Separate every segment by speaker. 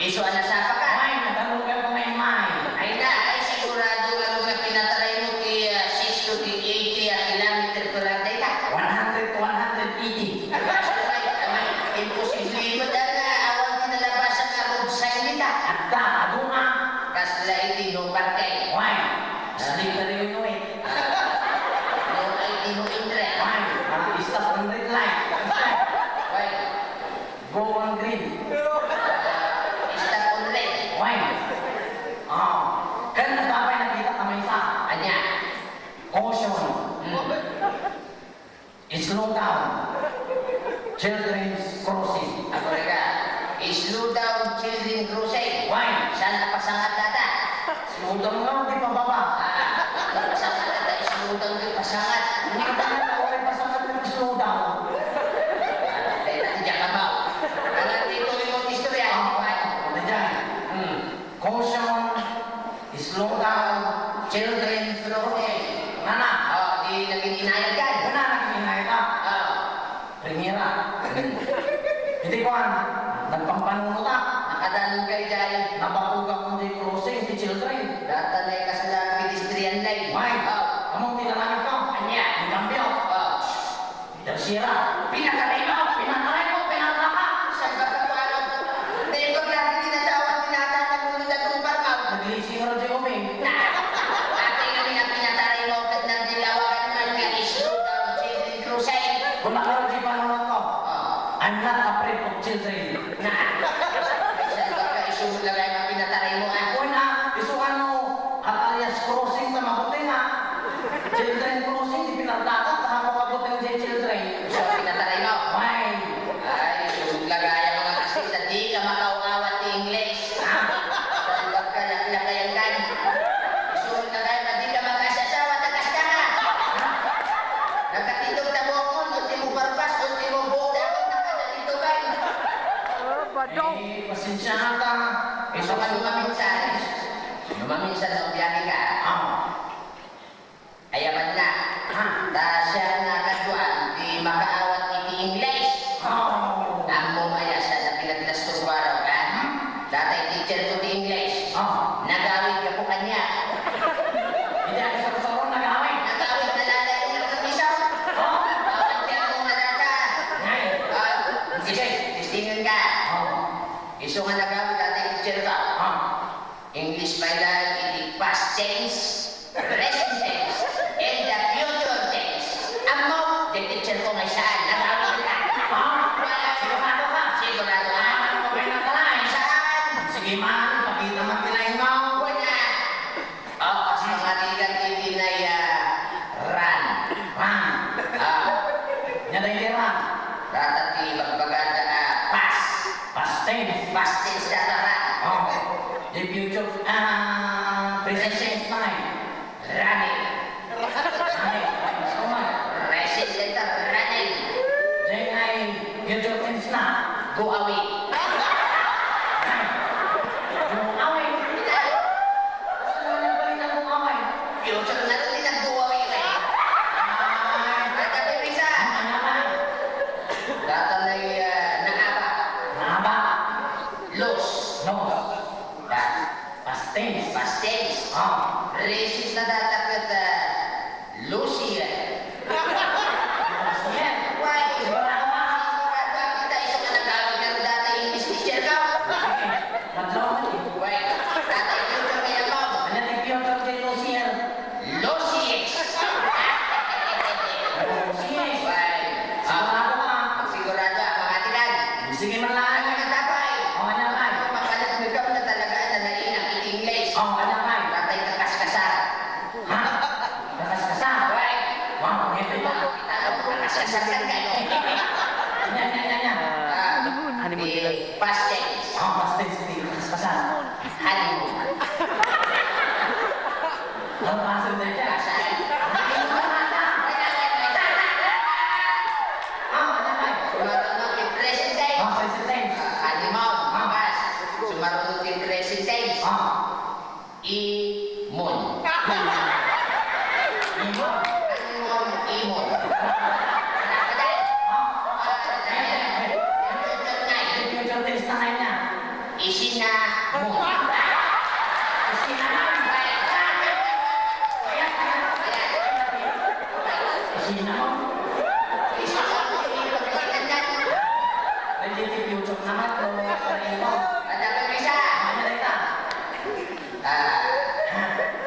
Speaker 1: Iso ana sa ka.
Speaker 2: May natanong ka kung may may.
Speaker 1: Ay na, ay sigurado ano nga pinataray mo kay 6 to 80 kilometer per hour day ka.
Speaker 2: 100 to 180.
Speaker 1: Imposible mo dahil na awal dinalabas ang road sign nila.
Speaker 2: Agda, adunga.
Speaker 1: Kasla iti no parkay.
Speaker 2: Why? Sleep na rin yun eh.
Speaker 1: No ID no entry.
Speaker 2: Why? Stop on red light.
Speaker 1: Why?
Speaker 2: Go on green.
Speaker 1: Stop on red.
Speaker 2: Why? Oh. Kan nagkapay nakita kamay sa.
Speaker 1: Anya.
Speaker 2: Caution. Slow down. Children's crossing.
Speaker 1: Ako rega. Slow down children crusade.
Speaker 2: Why?
Speaker 1: Saan napasangat data?
Speaker 2: Slow down nga, di pa baba.
Speaker 1: Napasangat data. Slow down di pasangat.
Speaker 2: Hindi ka na nakaway pa sa mga slow down.
Speaker 1: Dahil natin dyan ka ba? Ang dito yung istorya.
Speaker 2: Ano dyan? Caution. Slow down.
Speaker 1: Children crusade.
Speaker 2: Nana.
Speaker 1: Di naging inayag ka.
Speaker 2: Wala naging ka. Primera. Hindi ko nagpampanunod ka.
Speaker 1: Nakadanon kayo dyan.
Speaker 2: Napatugang mo di crossing di children.
Speaker 1: Datanay ka sa pedestrian line.
Speaker 2: Why? Among tinanangin ko.
Speaker 1: Anya.
Speaker 2: Ang kambyo. Tersyera. Pinakaray mo. Pinakaray mo. Pinakaka.
Speaker 1: Sa pagkakualan. Dito lagi tinatawag tinatawag mo na itong parmaw.
Speaker 2: Naglising na rin kami.
Speaker 1: Ate kami na pinataray mo at nang dilawagan man nga slow down children crusade.
Speaker 2: Kung nakaroon pa naman ko. I'm not afraid of children.
Speaker 1: Saan ba ka isumulagay na pinataray mo?
Speaker 2: Kung na, isukan mo, at alias crossing na mabuti na. Children crossing, di pinagdagat, na mabuti ng children.
Speaker 1: So pinataray mo?
Speaker 2: Why?
Speaker 1: Ay, isumulagay ang mga kasit at di ka makauawat ni English. Saan ba ka lakayan ka? Isumulagay na di ka makasasawa, tagas ka nga. Nakatitog na mo ko, ulti mo barbas, ulti mo buhok, dapat nakatitogay.
Speaker 2: Pasensya na ka.
Speaker 1: Iso ka lumaminsan. Lumaminsan na ubiyahe ka. Ayaman na. Tasya na kaduan, di makaawat iti English. Amo maya sa napilagdas ko suwaraw ka. Datay teacher ko ti English. Nagawid ka po kanya.
Speaker 2: Hindi ako sa kasaroon nag-away.
Speaker 1: Nagawid na lala yung nagkapisaw. Bawat ka mo na data. Sige, tistingan ka. Iso nga nagawid datay teacher ka. English by lang, iti past tense, present tense, and the future tense. Amo, the teacher ko ngay saan? Nagawid ka.
Speaker 2: Sigurado ka.
Speaker 1: Sigurado ka.
Speaker 2: Okay na talay.
Speaker 1: Saan?
Speaker 2: Sige man, pakita man tilayin mo.
Speaker 1: Wala. As mga tigang hindi na run.
Speaker 2: Nya day kira.
Speaker 1: Ratati magbaganda pass.
Speaker 2: Past tense.
Speaker 1: Past tense data run.
Speaker 2: The future, present tense time.
Speaker 1: Running.
Speaker 2: So man,
Speaker 1: Present later running.
Speaker 2: then ay future tense na.
Speaker 1: Go away.
Speaker 2: Yung away. Saan mo nang balik ang away?
Speaker 1: Future na rin din ang go away. At ang bisa.
Speaker 2: Ano ba?
Speaker 1: Data na naaba.
Speaker 2: Naba.
Speaker 1: Los.
Speaker 2: No. Past tense.
Speaker 1: Past tense. Racist na data kat Lucy.
Speaker 2: Yan.
Speaker 1: Why?
Speaker 2: Sigurado ka.
Speaker 1: Sigurado kita iso ka nagawid pero data English teacher ka.
Speaker 2: Madlaw.
Speaker 1: Why? Data future kaya mo.
Speaker 2: Ano yung future kay Lucia?
Speaker 1: Lucy.
Speaker 2: Sige.
Speaker 1: Why?
Speaker 2: Sigurado ka.
Speaker 1: Sigurado mga tigan.
Speaker 2: Sige man lang.
Speaker 1: Ang mga tapay.
Speaker 2: Ano ba?
Speaker 1: Makalat mo ka na talaga na nainang English.
Speaker 2: Ano ba?
Speaker 1: Datay kakaskasar.
Speaker 2: Ha? Kakas-kasa.
Speaker 1: Why?
Speaker 2: Wow, ito ba?
Speaker 1: Kakaskasar ka kayo.
Speaker 2: Yan.
Speaker 1: Past tense.
Speaker 2: Past tense, hindi kakas-kasa.
Speaker 1: Honeymoon.
Speaker 2: Ang pasok na dyan.
Speaker 1: Kasal.
Speaker 2: Ano ba?
Speaker 1: Sumarunod yung present tense.
Speaker 2: Present tense.
Speaker 1: Honeymoon. Makas. Sumarunod yung present tense. Imon.
Speaker 2: Ibon.
Speaker 1: Imon. Kadal.
Speaker 2: Future tense na kanya.
Speaker 1: Isinamon.
Speaker 2: Cinnamon. Cinnamon. Legit YouTube naman to.
Speaker 1: Ada apa bisa?
Speaker 2: Ano na ita?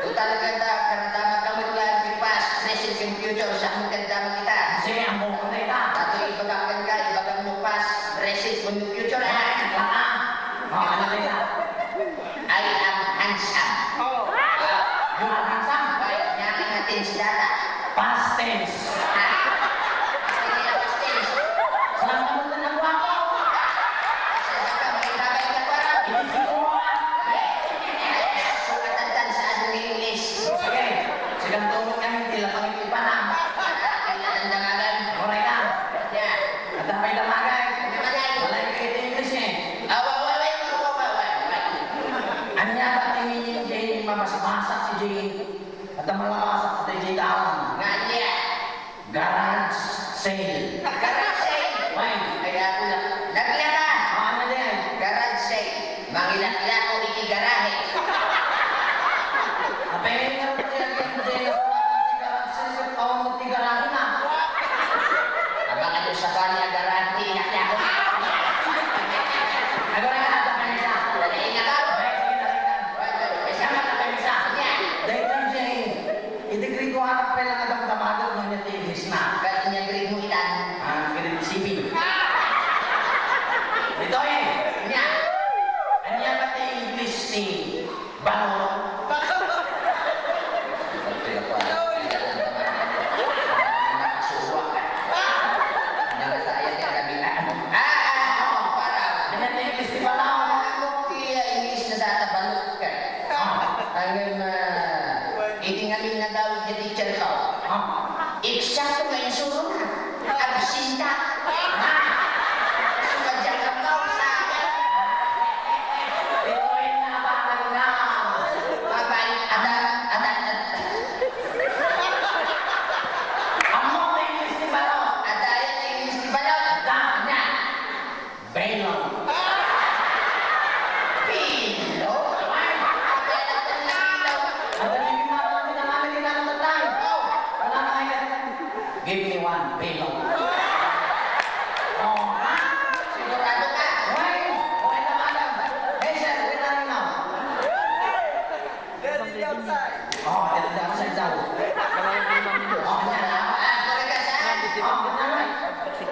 Speaker 1: Total ganda karena kamu telah kipas present computer sa ganda kita.
Speaker 2: Sige, ang buko na ita.
Speaker 1: Satu ibagakan ka, ibagang mo pas present computer
Speaker 2: Ano na ita?
Speaker 1: I am handsome.
Speaker 2: You are handsome.
Speaker 1: Baik, nyari natin si data.
Speaker 2: Past tense.
Speaker 1: Apa dia past tense?
Speaker 2: Saan ka mo na guwapo?
Speaker 1: Saka makikabay ka parang.
Speaker 2: Hindi ko.
Speaker 1: Sukatan sa adong English.
Speaker 2: Sige. Sige, tulong kami. Tila pangipipan na.
Speaker 1: Kailan ang dangalan?
Speaker 2: Oray ka.
Speaker 1: Ya.
Speaker 2: At may damagay.
Speaker 1: Damagay.
Speaker 2: Wala yung kahit English eh.
Speaker 1: Awawaway.
Speaker 2: Anya ba tingin niyo Jay mabasa-basa si Jay? At ang malabasa si Jay Dawang.
Speaker 1: Nga niya.
Speaker 2: Garage sale.
Speaker 1: Garage sale.
Speaker 2: Why?
Speaker 1: Kaya ako lang. Naglaka.
Speaker 2: Ano din?
Speaker 1: Garage sale. Mangilak-ilak ko ikigarahe.
Speaker 2: Apay nga rin siya kaya Jay na garage sale. Tawang magtigarahin na.
Speaker 1: Abang ano sa kanya garahe. Inakla ko.
Speaker 2: Agora ka na kanisa.
Speaker 1: Dali na ka.
Speaker 2: Ay, sige na rin ka. Kasama ka kanisa.
Speaker 1: Niya.
Speaker 2: Dahil tayo Jay, itigri ko harap pa lang ang damagal ng niya English na.
Speaker 1: Kasi niya grade mo itan.
Speaker 2: Grade CP. Ito eh.
Speaker 1: Niya.
Speaker 2: Anya ba ti English ni Bango? Anya ti English ni Bango?
Speaker 1: Eksakto ngayon suruh na. Absinta. Sumadyak ang tao sa akin.
Speaker 2: Ito ay nabakan na.
Speaker 1: Abay,
Speaker 2: Amo ti English ni Bango?
Speaker 1: adayan ang English di balot.
Speaker 2: Nya. Baylon.
Speaker 1: Pilo. Adayan ang pilo.
Speaker 2: Ang dali yung mga namin na namin dinanamatay. Wala na kayo. Give me one Baylon. Oh, ha?
Speaker 1: Sigurado ka.
Speaker 2: Why? Okay na madam. Hey sir, wait na rin now. Oh, dito daw sa daw. Oh, nya na.
Speaker 1: Kore ka saan?
Speaker 2: Oh, nya na.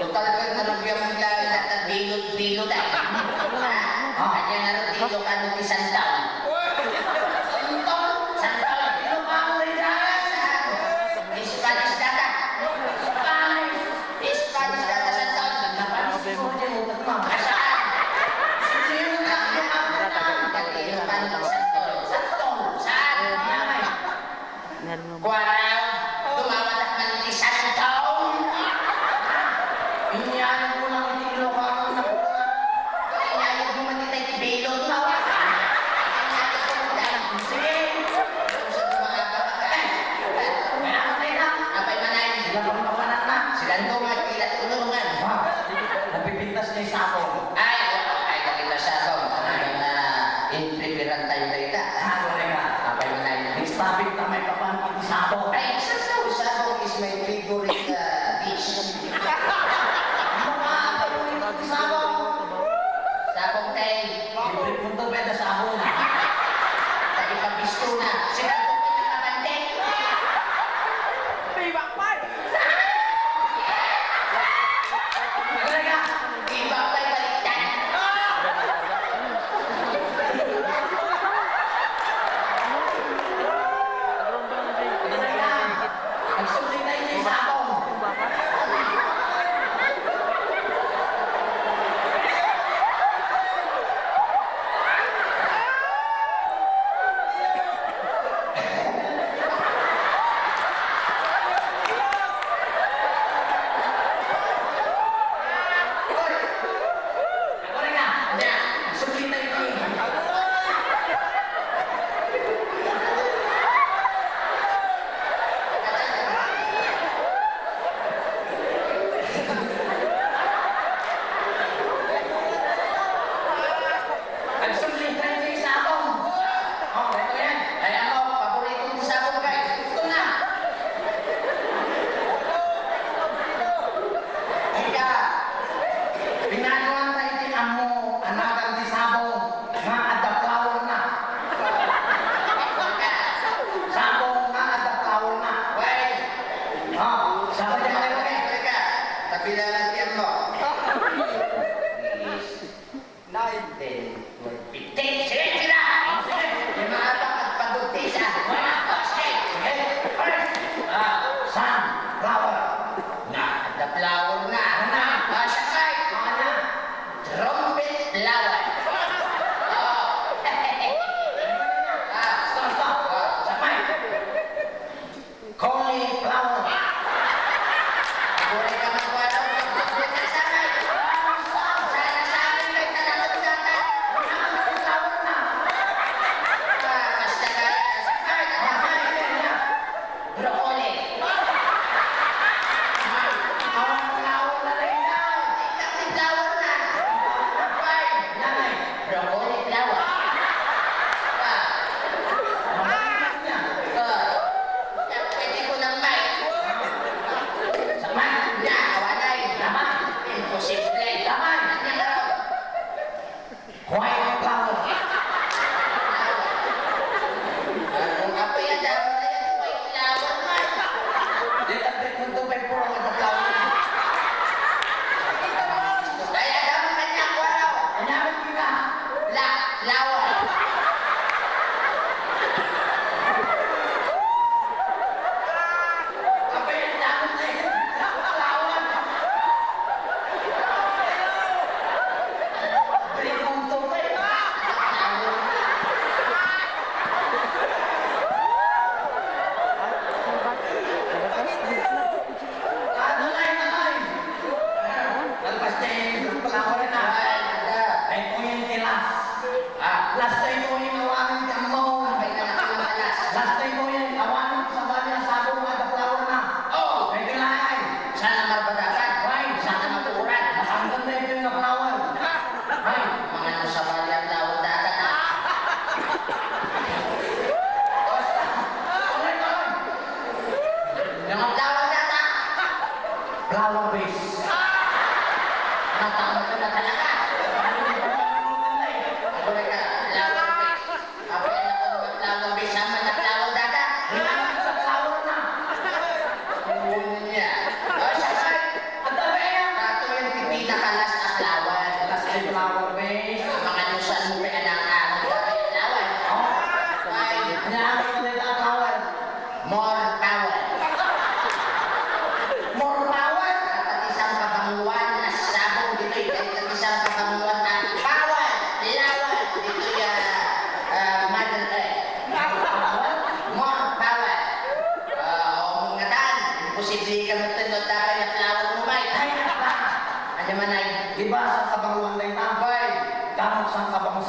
Speaker 1: Total ko na rin yung maglawi na bilot-bilot ay. Kanya nga rin dito ka nung isang taon.
Speaker 2: Sintol.
Speaker 1: Santol.
Speaker 2: Ito pa mo rin dyan.
Speaker 1: Spanish data.
Speaker 2: Spanish.
Speaker 1: Spanish data santol.
Speaker 2: Napanis ko dyan mo tatma.
Speaker 1: Saan?
Speaker 2: Sino na yung ako na?
Speaker 1: Dati yung panong santol. Santol. Saan? Kuwaraw. Tumawat at maniti santol.
Speaker 2: Inyayan ko lang itilo ka na.
Speaker 1: Kaya yung gumatitay ti bilot na.
Speaker 2: Sige.
Speaker 1: Sa tumangabang ka.
Speaker 2: May nakatay na.
Speaker 1: Abay manay.
Speaker 2: Sila pa rin papanak na.
Speaker 1: Silang tungan, kilat tulungan.
Speaker 2: Wow. Napipintas niya yung sako.
Speaker 1: Ay, kakita sa ako. In-preparean tayo dito.
Speaker 2: Ano rin ka?
Speaker 1: Abay manay.
Speaker 2: Next topic na may kapan pati sako.
Speaker 1: Ay, sabong is my favorite dish.
Speaker 2: Ano ka? Ano yung pati sako?
Speaker 1: Sabong kay
Speaker 2: Libre punto pwede sako na.
Speaker 1: tadi pabisto na. Silang tungan yung kabante.
Speaker 2: Ano rin ka?
Speaker 1: Iba pa'y baliktad.
Speaker 2: Ano rin ka? Nagsulit tayo sa sako.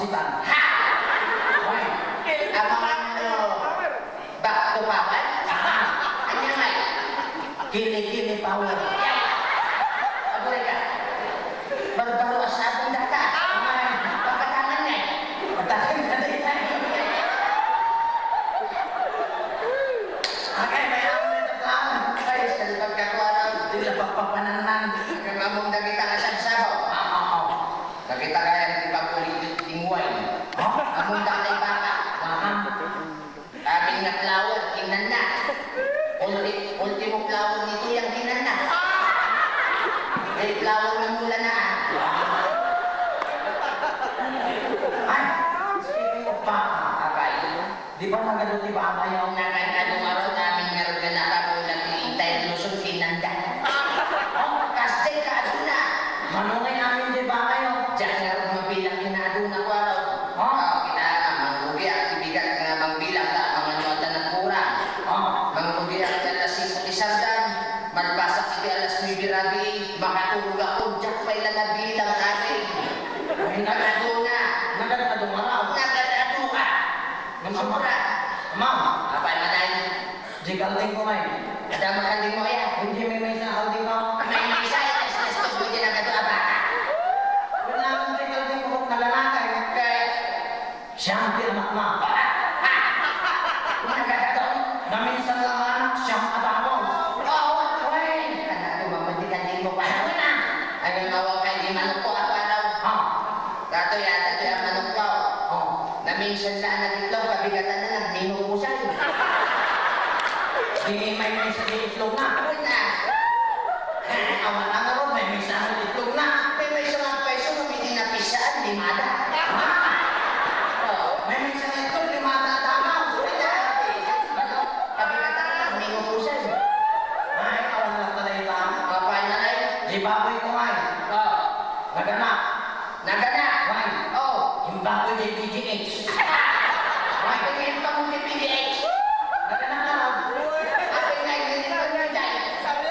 Speaker 2: kapasitan.
Speaker 1: Ha!
Speaker 2: Hoy,
Speaker 1: Ang mga ano, back to power? Ano may?
Speaker 2: kili-kili power.
Speaker 1: Pagulay ka. Baru-baru asabong data. Pagkatangan na eh.
Speaker 2: Patakin ka na ito. Okay, may ako na taplawan.
Speaker 1: Ay, sa pagkakuha na.
Speaker 2: Hindi na pagpapananan.
Speaker 1: Kamamong nakita ka sa sabo.
Speaker 2: Oo.
Speaker 1: Nakita ka yan, di ba kulit tingway?
Speaker 2: Oh,
Speaker 1: Among dakay baka. Aming nga flower, tingnan na. Ultimo flower nito yung tingnan na. May flower ng mula na.
Speaker 2: ay, speaking of baka,
Speaker 1: Abay.
Speaker 2: di ba nagano di ba ayaw
Speaker 1: Ang nakakadong araw namin meron na nakamulang iintay Luzon kinanda. Kasi kaaduna.
Speaker 2: manungay namin di ba kayo?
Speaker 1: Diyan nga rin mabilang kinaaduna ko araw. Kita manggugi ang ibigat nga mangbilang ka mga nota ng kurang.
Speaker 2: Oh,
Speaker 1: Manggugi ang alas 5 isardan. Malbasak iti alas 9 rabi. Makatulog ako diyan pa ilan na bilang kami. Nagkaduna.
Speaker 2: nagadadong araw.
Speaker 1: Nagkadado ka. Masura.
Speaker 2: Ma'am,
Speaker 1: Apay manay.
Speaker 2: di kalding ko may.
Speaker 1: Kada makanding mo yan.
Speaker 2: Hindi may sa kalding ko.
Speaker 1: May isay, tas buti na gato abaka.
Speaker 2: Wala akong di kalding ko na lalaki.
Speaker 1: Kaya,
Speaker 2: Siyang di anak na.
Speaker 1: nagkakataon.
Speaker 2: Na minsan lang anak, siyang adamos.
Speaker 1: Oo, wey. Kana tumamadikan din mo pa. Ano na? Ayaw mawag kay di manok ko ako araw.
Speaker 2: Ha?
Speaker 1: Dato yan manok ko.
Speaker 2: Oh.
Speaker 1: Na minsan na nagitlaw, kabigatan na nagdinukusan.
Speaker 2: Di may sa itlog na.
Speaker 1: Ano na?
Speaker 2: Awan na nga ron, may sa itlog na.
Speaker 1: May isang peso kung hindi napisaan, limada.
Speaker 2: Ha?
Speaker 1: Oo.
Speaker 2: May sa itlog, limata tama.
Speaker 1: Kabigatan na nagdinukusan.
Speaker 2: Ay, awan lang talay lang.
Speaker 1: Apay manay.
Speaker 2: Di baboy ko ay.
Speaker 1: Oo.
Speaker 2: Naganak.
Speaker 1: Naganak.
Speaker 2: Ay,
Speaker 1: Oo.
Speaker 2: yung baboy di PGH.
Speaker 1: Ay, tingin pa mong PDH.
Speaker 2: Naganak ka raw.
Speaker 1: Apay na yung dyan.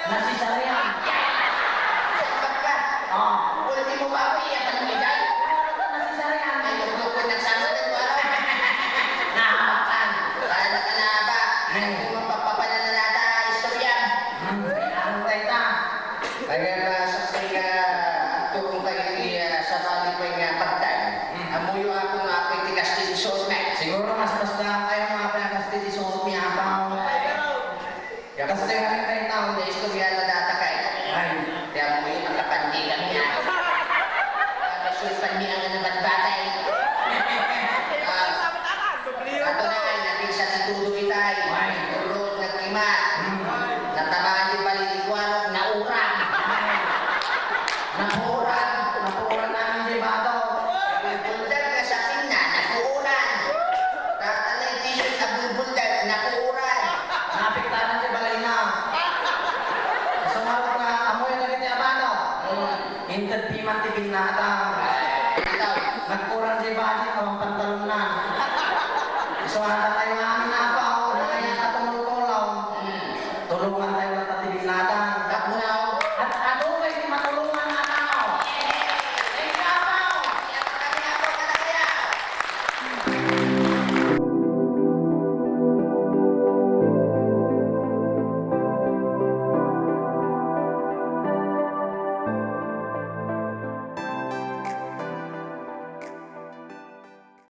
Speaker 2: Nasisarihan.
Speaker 1: Sabat ka.
Speaker 2: Oh.
Speaker 1: Ultimo ba ako iyakan mo dyan?
Speaker 2: Nasisarihan.
Speaker 1: Ay, lukod nagsama ng wala.
Speaker 2: Nahabakan.
Speaker 1: Para ka na ba? Ay, kung mapapapananata, istorya.
Speaker 2: Kailangan tayo ta.
Speaker 1: Kaya masaksay ka turong kayo sa bali ko yung pagtay. Amuyo ako nga ako yung tigas din sormet.
Speaker 2: Siguro mas basta kayo mga pinakasti di suot niya pa.
Speaker 1: Kasi nga rin kayo taon na istorya na data kay.
Speaker 2: Ay,
Speaker 1: Kaya amuyo nakapandigan niya. Kaya sulpan niya ang nabat ba?